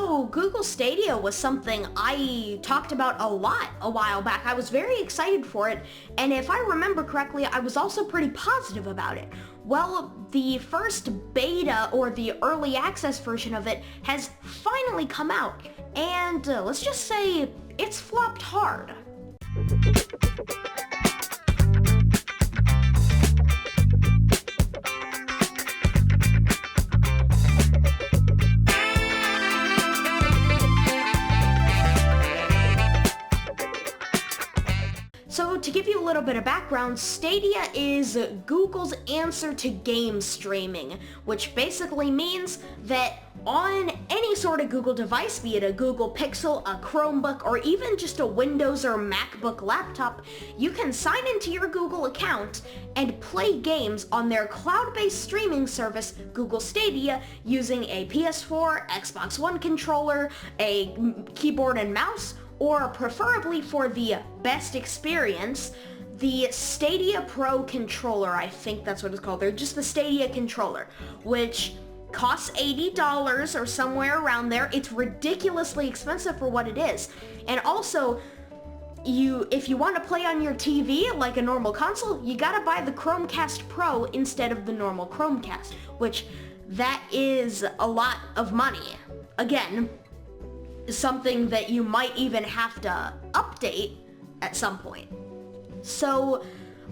So Google Stadia was something I talked about a lot a while back. I was very excited for it, and if I remember correctly, I was also pretty positive about it. Well, the first beta or the early access version of it has finally come out, and let's just say it's flopped hard. So to give you a little bit of background, Stadia is Google's answer to game streaming, which basically means that on any sort of Google device, be it a Google Pixel, a Chromebook, or even just a Windows or MacBook laptop, you can sign into your Google account and play games on their cloud-based streaming service, Google Stadia, using a PS4, Xbox One controller, a keyboard and mouse, or preferably for the best experience, the Stadia Pro controller. I think that's what it's called. They're just the Stadia controller, which costs $80 or somewhere around there. It's ridiculously expensive for what it is. And also, if you want to play on your TV like a normal console, you gotta buy the Chromecast Pro instead of the normal Chromecast, which that is a lot of money. Again, something that you might even have to update at some point. So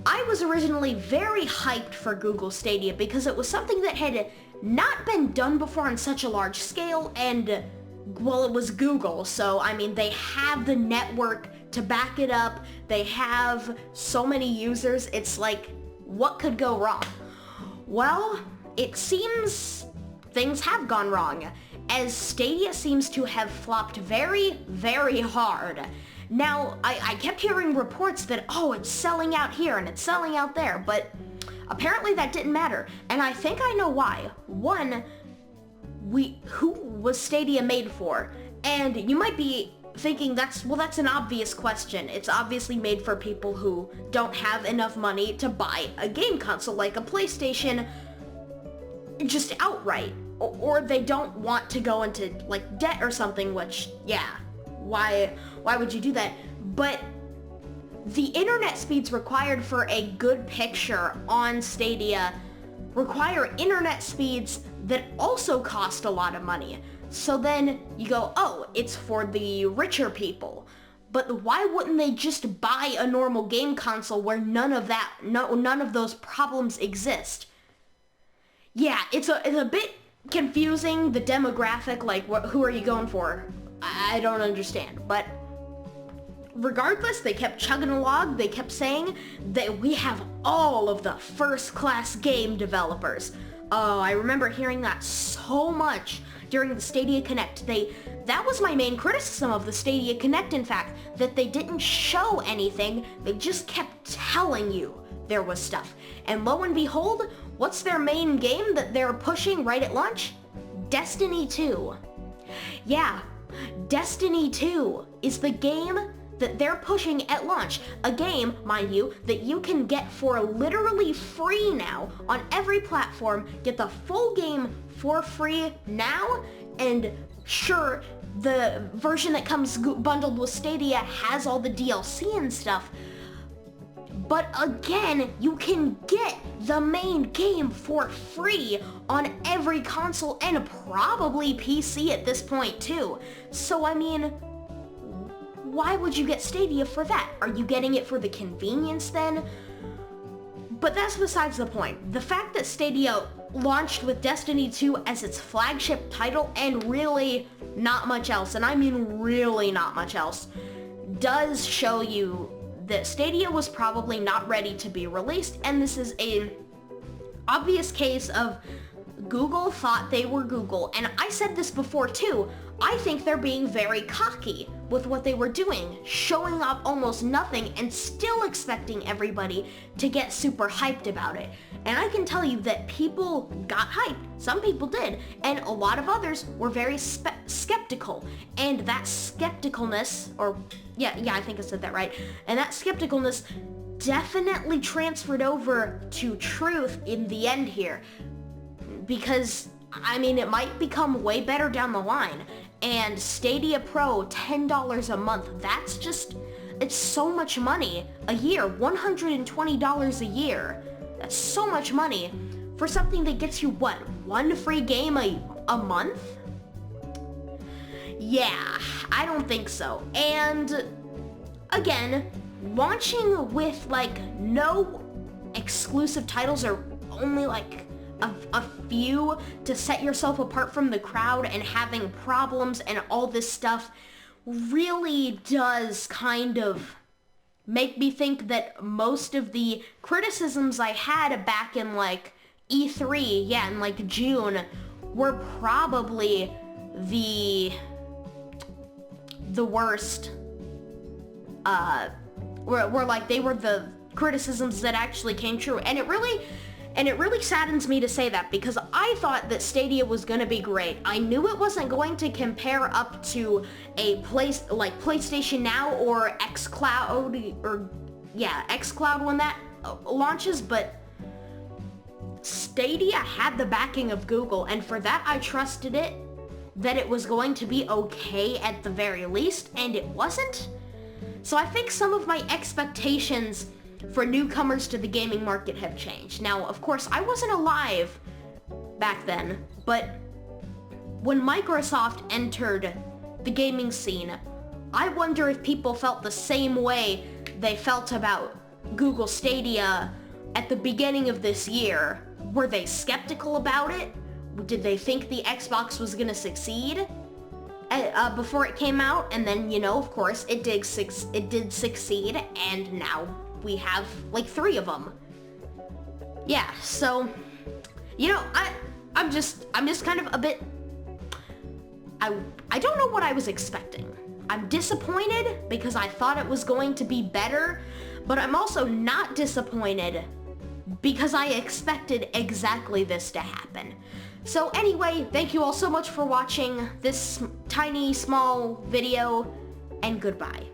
I was originally very hyped for Google Stadia because it was something that had not been done before on such a large scale, and well, it was Google, so I mean, they have the network to back it up. They have so many users. It's like, what could go wrong? Well, it seems things have gone wrong, as Stadia seems to have flopped very, very hard. Now, I kept hearing reports that, oh, it's selling out here and it's selling out there, but apparently that didn't matter, and I think I know why. One, who was Stadia made for? And you might be thinking that's an obvious question. It's obviously made for people who don't have enough money to buy a game console like a PlayStation just outright. Or they don't want to go into like debt or something, which, yeah, why would you do that? But the internet speeds required for a good picture on Stadia require internet speeds that also cost a lot of money. So then you go, oh, it's for the richer people. But why wouldn't they just buy a normal game console where none of those problems exist? Yeah, it's a bit confusing, the demographic, like who are you going for? I don't understand, but regardless, they kept chugging along. They kept saying that we have all of the first-class game developers. Oh, I remember hearing that so much during the Stadia Connect. That was my main criticism of the Stadia Connect, in fact, that they didn't show anything. They just kept telling you there was stuff. And lo and behold, what's their main game that they're pushing right at launch? Destiny 2. Yeah, Destiny 2 is the game that they're pushing at launch. A game, mind you, that you can get for literally free now on every platform. Get the full game for free now, and sure, the version that comes bundled with Stadia has all the DLC and stuff. But again, you can get the main game for free on every console and probably PC at this point too. So I mean, why would you get Stadia for that? Are you getting it for the convenience then? But that's besides the point. The fact that Stadia launched with Destiny 2 as its flagship title and really not much else, and I mean really not much else, does show you that Stadia was probably not ready to be released, and this is an obvious case of Google thought they were Google. And I said this before too, I think they're being very cocky with what they were doing, showing up almost nothing and still expecting everybody to get super hyped about it. And I can tell you that people got hyped, some people did, and a lot of others were very skeptical. And that skepticalness, or yeah, I think I said that right, and that skepticalness definitely transferred over to truth in the end here. Because, I mean, it might become way better down the line. and Stadia Pro, $10 a month. That's just, it's so much money a year, $120 a year. That's so much money for something that gets you, what, one free game a month? Yeah, I don't think so. And again, launching with like no exclusive titles or only like a few to set yourself apart from the crowd and having problems and all this stuff really does kind of make me think that most of the criticisms I had back in like E3, yeah, in like June, were probably the worst. Were like, they were the criticisms that actually came true. And it really saddens me to say that, because I thought that Stadia was gonna be great. I knew it wasn't going to compare up to a place like PlayStation Now or xCloud, or yeah, xCloud when that launches, but Stadia had the backing of Google, and for that I trusted it, that it was going to be okay at the very least, and it wasn't. So I think some of my expectations for newcomers to the gaming market have changed. Now, of course, I wasn't alive back then, but when Microsoft entered the gaming scene, I wonder if people felt the same way they felt about Google Stadia at the beginning of this year. Were they skeptical about it? Did they think the Xbox was gonna succeed before it came out? And then, you know, of course, it did succeed, and now we have like 3 of them. Yeah, so, you know, I'm just kind of a bit, I don't know what I was expecting. I'm disappointed because I thought it was going to be better, but I'm also not disappointed because I expected exactly this to happen. So anyway, thank you all so much for watching this tiny, small video, and goodbye.